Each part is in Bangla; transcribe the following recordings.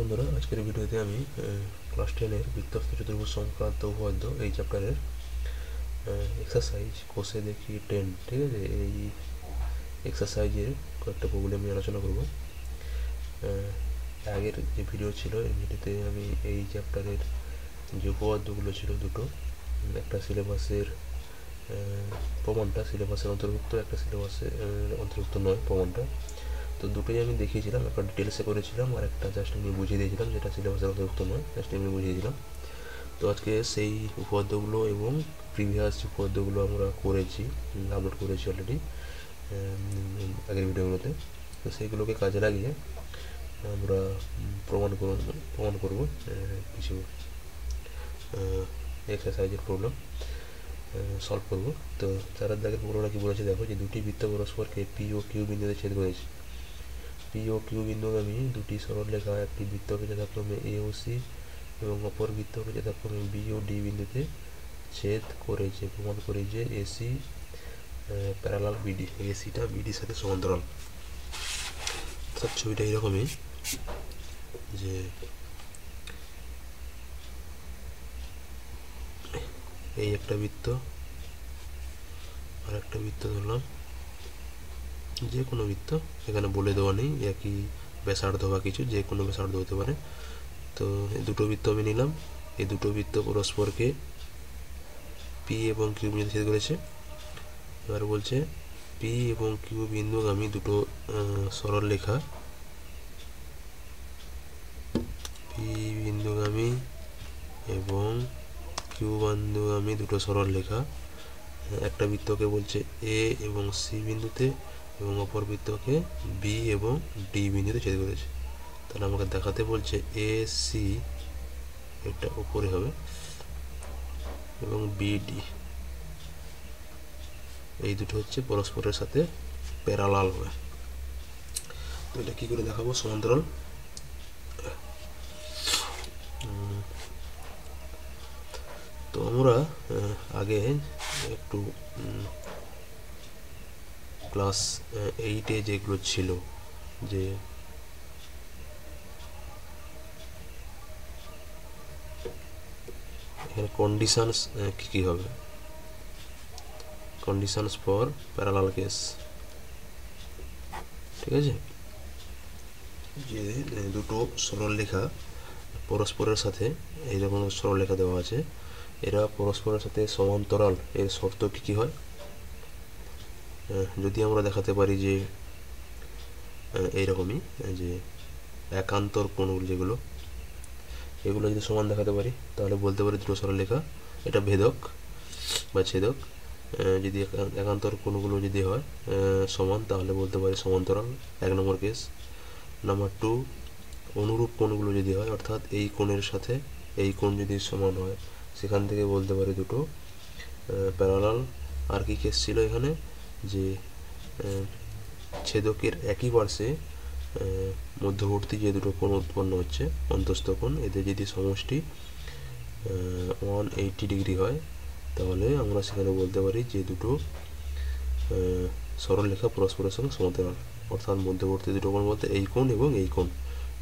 বন্ধুরা, আজকের ভিডিওতে আমি ক্লাস 10-এর বৃত্তস্থ চতুর্ভুজ সংক্রান্ত উপপাদ্য এই চ্যাপ্টারের এক্সারসাইজ কোষে দেখি 10, ঠিক আছে। এই এক্সারসাইজের কয়েকটা প্রবলেম নিয়ে আলোচনা করব। আগের যে ভিডিও ছিল, এই ভিডিওতে আমি এই চ্যাপ্টারের যে উপপাদ্যগুলো ছিল দুটো, একটা সিলেবাসের প্রমাণটা সিলেবাসের অন্তর্ভুক্ত, একটা সিলেবাসের অন্তর্ভুক্ত নয় প্রমাণটা। তো দুটোই আমি দেখিয়েছিলাম, একটা ডিটেলসে করেছিলাম আর একটা জাস্ট আমি বুঝিয়ে দিয়েছিলাম, যেটা সিলেবাসের অন্তর্ভুক্ত নয়, জাস্ট আমি বুঝিয়ে দিলাম। তো আজকে সেই উপপাদ্যগুলো এবং প্রিভিয়াস যে উপপাদ্যগুলো আমরা করেছি, আপলোড করেছি অলরেডি আগের ভিডিওগুলোতে, তো সেইগুলোকে কাজে লাগিয়ে আমরা প্রমাণ করব কিছু এক্সারসাইজের প্রবলেম সলভ করব। তো তার দাগের প্রবলেমটা কি বলেছে দেখো, যে দুটি বৃত্ত পরস্পরকে পি ও কিউ বিন্দুতে ছেদ করেছে। পি ও কিউ বিন্দুগামী দুটি সরলরেখা একটি বৃত্তকে যথাক্রমে এ ও সি এবং অপর বৃত্তকে যথাক্রমে বি ও ডি বিন্দুতে ছেদ করেছে। প্রমাণ করি যে এসি প্যারালাল বিডি, এসিটা বিডির সাথে সমান্তরাল। তার ছবিটা এইরকমই, যে এই একটা বৃত্ত আর একটা বৃত্ত ধরলাম, যে কোনো বৃত্ত, এখানে বলে দেওয়া নেই একই ব্যাসার্ধ বা কিছু, যে কোনো ব্যাসার্ধ হতে পারে। তো এই দুটো বৃত্ত আমি নিলাম, এই দুটো বৃত্ত পরস্পরকে পি এবং কিউ বিন্দুতে ছেদ করেছে। এবার বলছে পি এবং কিউ বিন্দুগামী দুটো সরলরেখা, পি বিন্দুগামী এবং কিউ বিন্দুগামী দুটো সরলরেখা একটা বৃত্তকে বলছে এ এবং সি বিন্দুতে এবং অপর বৃত্তকে বি এবং ডি বিন্দুতে ছেদ করেছে। তাহলে আমাকে দেখাতে বলছে এ সি, এটা উপরে হবে, এবং বিডি, এই দুটো হচ্ছে পরস্পরের সাথে প্যারালাল হবে। তো এটা কী করে দেখাবো? সমান্তরাল। তো আমরা আগে একটু ক্লাস 8-এ যেগুলো ছিল, যে এখানে কন্ডিশনস কী হবে, কন্ডিশনস ফর প্যারালাল কেস, ঠিক আছে। যে দুটো সরলরেখা পরস্পরের সাথে, এইরকম সরলরেখা দেওয়া আছে, এরা পরস্পরের সাথে সমান্তরাল, এর শর্ত কী হয়? যদি আমরা দেখাতে পারি যে এইরকমই, যে একান্তর কোণগুলো যেগুলো, এগুলো যদি সমান দেখাতে পারি, তাহলে বলতে পারি দুটো সরলরেখা এটা ভেদক বা ছেদক। যদি একান্তর কোণগুলো যদি হয় সমান, তাহলে বলতে পারি সমান্তরাল, 1 নম্বর কেস। নাম্বার 2, অনুরূপ কোণগুলো যদি হয়, অর্থাৎ এই কোণের সাথে এই কোণ যদি সমান হয়, সেখান থেকে বলতে পারি দুটো প্যারালাল। আর কি কেস ছিল এখানে, যে ছেদকের একই পার্শ্বে মধ্যবর্তী যে দুটো কোণ উৎপন্ন হচ্ছে, অন্তস্থ কোণ, এদের যদি সমষ্টি 180 ডিগ্রি হয়, তাহলে আমরা সেখানে বলতে পারি যে দুটো সরলরেখা পরস্পরের সঙ্গে সমান্তরাল। অর্থাৎ মধ্যবর্তী দুটো কোণ বলতে এই কোণ এবং এই কোণ,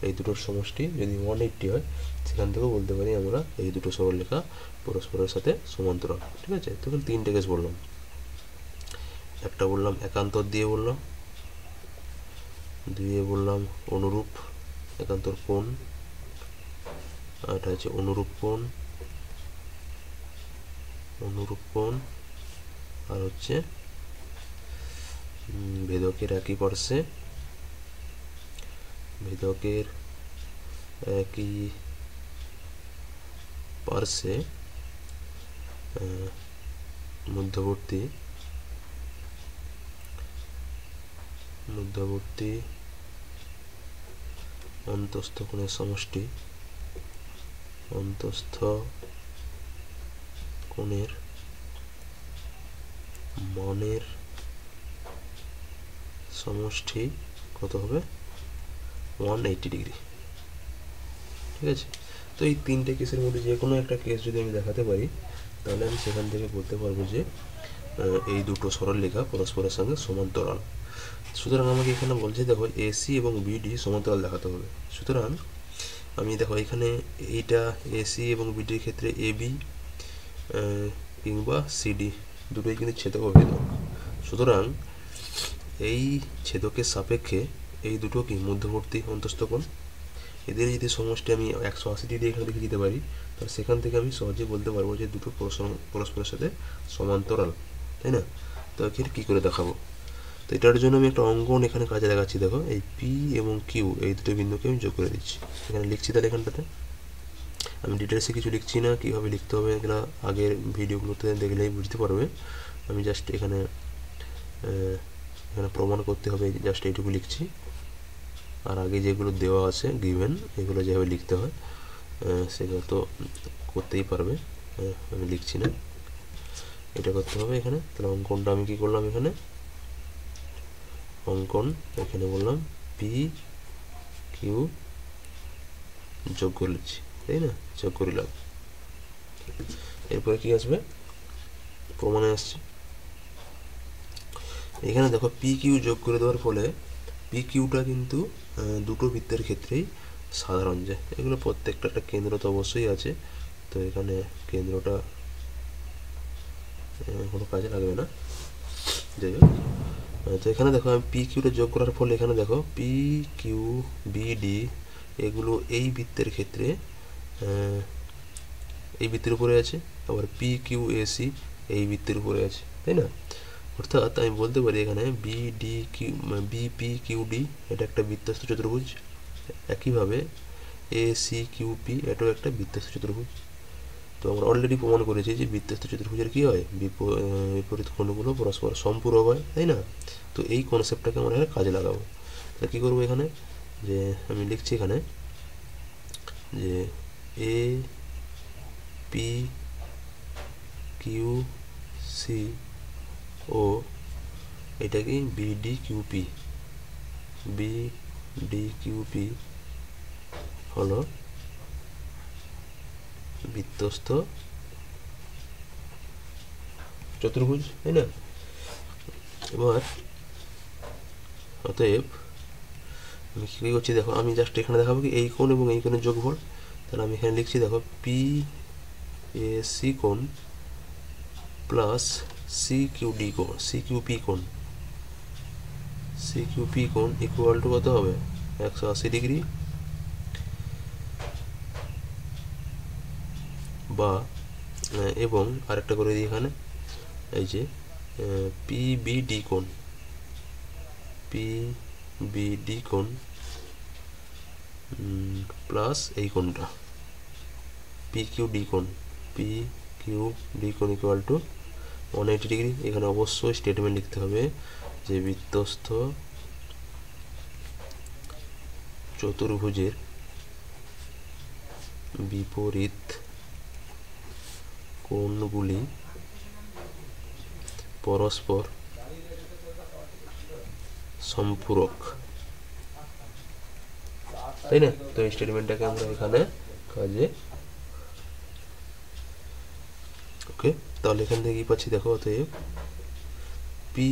এই দুটোর সমষ্টি যদি 180 হয়, সেখান থেকেও বলতে পারি আমরা এই দুটো সরলরেখা পরস্পরের সাথে সমান্তরাল, ঠিক আছে। তখন 3টে কেস বললাম, একটা বললাম একান্তর দিয়ে বললাম, 2 বললাম অনুরূপ একান্তর কোণ, আর এটা হচ্ছে অনুরূপ কোণ, আর হচ্ছে ভেদকের একই পার্শ্বে, ভেদকের একই পার্শ্বে মধ্যবর্তী অন্তস্থ কোণের সমষ্টি, অন্তস্থ কোণের মানের সমষ্টি কত হবে? 180 ডিগ্রি, ঠিক আছে। তো এই 3টে কেসের মধ্যে যে কোনো একটা কেস যদি আমি দেখাতে পারি, তাহলে আমি সেখান থেকে বলতে পারবো যে এই দুটো সরলরেখা পরস্পরের সঙ্গে সমান্তরাল। সুতরাং আমাকে এখানে বলছে দেখো এসি এবং বিডি সমান্তরাল দেখাতে হবে। সুতরাং আমি দেখো এখানে এইটা এসি এবং বিডির ক্ষেত্রে এবি কিংবা সিডি দুটোই কিন্তু ছেদক অভিন্ন। সুতরাং এই ছেদকের সাপেক্ষে এই দুটো কি মধ্যবর্তী অন্তস্থ কোণ। এদের যদি সমষ্টি আমি 180 ডিগ্রি এখানে লিখে দিতে পারি, তাহলে সেখান থেকে আমি সহজে বলতে পারবো যে দুটো পরস্পরের সাথে সমান্তরাল, তাই না? তো এখানে কী করে দেখাবো? তো এটার জন্য আমি একটা অঙ্কন এখানে কাজে লাগাচ্ছি। দেখো এই পি এবং কিউ এই দুটো বিন্দুকে আমি যোগ করে দিচ্ছি। এখানে লিখছি, তাহলে এখানটাতে আমি ডিটেলসে কিছু লিখছি না, কীভাবে লিখতে হবে এগুলো আগের ভিডিওগুলোতে দেখলেই বুঝতে পারবে। আমি জাস্ট এখানে প্রমাণ করতে হবে, জাস্ট এইটুকু লিখছি। আর আগে যেগুলো দেওয়া আছে গিভেন, এগুলো যেভাবে লিখতে হয় সেগুলো তো করতেই পারবে, আমি লিখছি না, এটা করতে হবে এখানে। তাহলে অঙ্কনটা আমি কী করলাম, এখানে অঙ্কন এখানে বললাম পি কিউ যোগ করে নিচ্ছি, তাই না? যোগ করিলাম। এরপরে কি আসবে, প্রমাণে আসছে। এখানে দেখো পি কিউ যোগ করে দেওয়ার ফলে পি কিউটা কিন্তু দুটো বৃত্তের ক্ষেত্রেই সাধারণ যায়। এগুলো প্রত্যেকটা একটা কেন্দ্র তো অবশ্যই আছে, তো এখানে কেন্দ্রটা কোনো কাজে লাগবে না, যাই হোক। তো এখানে দেখো আমি পি কিউটা যোগ করার ফলে এখানে দেখো পি কিউ বিডি এগুলো এই বৃত্তের ক্ষেত্রে এই বৃত্তের উপরে আছে, আবার পি কিউ এসি এই বৃত্তের উপরে আছে, তাই না? অর্থাৎ আমি বলতে পারি এখানে বিডি কিউ বিপি কিউডি এটা একটা বৃত্তস্থ চতুর্ভুজ, একইভাবে এসি কিউপি এটাও একটা বৃত্তস্থ চতুর্ভুজ। তো আমরা অলরেডি প্রমাণ করেছি যে বৃত্তস্থ চতুর্ভুজের কী হয়, বিপরীত কোণগুলো পরস্পর সম্পূরক হয়, তাই না? তো এই কনসেপ্টটাকে আমরা এখানে কাজে লাগাবো। তাহলে কী করবো এখানে, যে আমি লিখছি এখানে যে এ পি কিউ সি ও এটা কি বিডি কিউপি, বিডি কিউপি হলো বৃত্তস্থ চতুর্ভুজ, তাই না? এবার অতএব আমি কী করছি দেখো, আমি জাস্ট এখানে দেখাবো কি এই কোণ এবং এই কোণের যোগফল। তাহলে আমি এখানে লিখছি দেখো পি এ সি কোণ প্লাস সি কিউ ডি কোণ, সি কিউ পি কোণ, সি কিউ পি কোণ ইকুয়াল টু কত হবে, 180 ডিগ্রি, বা এবং আরেকটা করে দিই এখানে এই যে পি বি ডি কোণ, পি বি ডি কোণ প্লাস এই কোণটা পি কিউ ডি কোণ, পি কিউ ডি কোণ ইকুয়াল টু 180 ডিগ্রি। এখানে অবশ্যই স্টেটমেন্ট লিখতে হবে যে বৃত্তস্থ চতুর্ভুজের বিপরীত কোণগুলি পরস্পর সম্পূরক, তাই না? তো এই স্টেটমেন্টটাকে আমরা এখানে কাজে, ওকে। তাহলে এখান থেকে কি পাচ্ছি দেখো, অতএব পি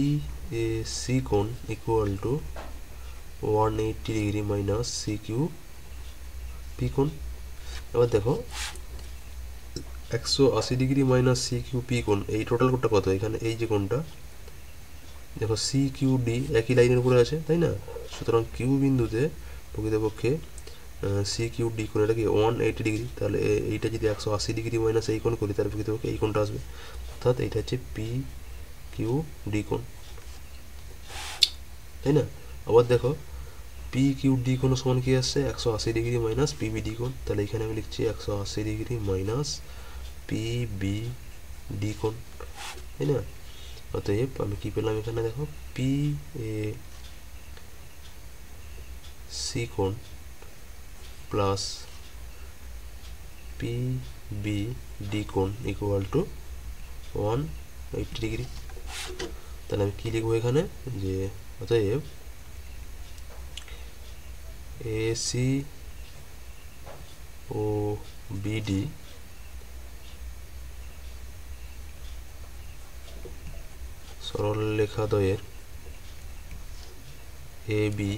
এ সি কোণ equal to 180 degree minus C Q P কোণ। এবার দেখো 180 degree minus C Q P কোণ, এই টোটাল কোণটা কত, এখানে এই যে কোণটা দেখো সি কিউ ডি একই লাইনের উপরে আছে, তাই না? সুতরাং কিউ বিন্দুতে প্রকৃতপক্ষে সি কিউ ডি কোণ এটা কি 180 ডিগ্রি, তাহলে এইটা যদি 180 ডিগ্রি মাইনাস এই কোণ করি তাহলে প্রকৃতপক্ষে এই কোণটা আসবে, অর্থাৎ এইটা হচ্ছে পি কিউ ডি কোণ, তাই না? আবার দেখো পি কিউ ডি কোণ সমান কি আসছে, 180 degree minus P B D কোণ, তাহলে এখানে আমি লিখছি 180 degree minus P B D কোণ, তাই না? অতএব আমি কি পেলাম এখানে দেখো পি এ সি কোণ প্লাস পি বি ডি কোণ ইকুয়াল টু 180 ডিগ্রি। তাহলে আমি কী লিখবো এখানে, যে অতএব এসি ও বিডি সরলরেখাদ্বয়ের এ বি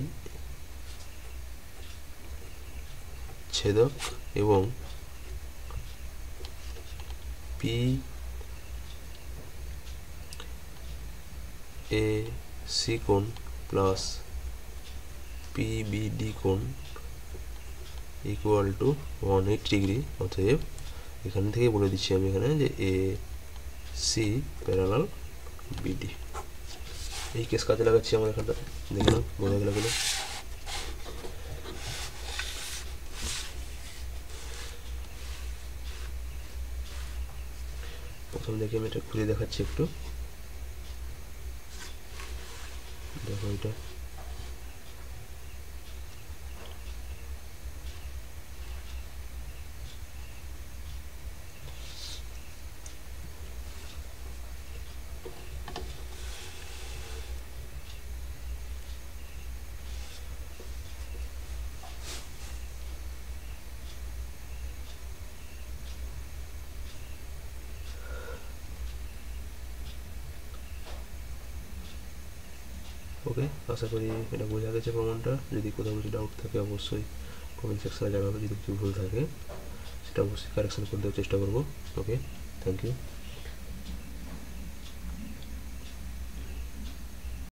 বিচ্ছেদক এবং পি এ সি কোণ প্লাস পিবিডি কোণ ইকুয়াল টু 180 ডিগ্রি। অতএব এখান থেকে বলে দিচ্ছি আমি এখানে যে এ সি প্যারালাল বিডি। এই কেস কাজে লাগাচ্ছি আমরা এখানটাতে, দেখলাম বোঝা গেল কিনা। প্রথম দেখে আমি এটা খুলে দেখাচ্ছি একটু, দেখো এটা ওকে। আশা করি এটা বোঝা গেছে প্রমাণটা। যদি কোথাও কিছু ডাউট থাকে অবশ্যই কমেন্ট সেকশনে জানাবে, যদি কিছু ভুল থাকে সেটা অবশ্যই কারেকশন করে দেওয়ার চেষ্টা করবো। ওকে, থ্যাংক ইউ।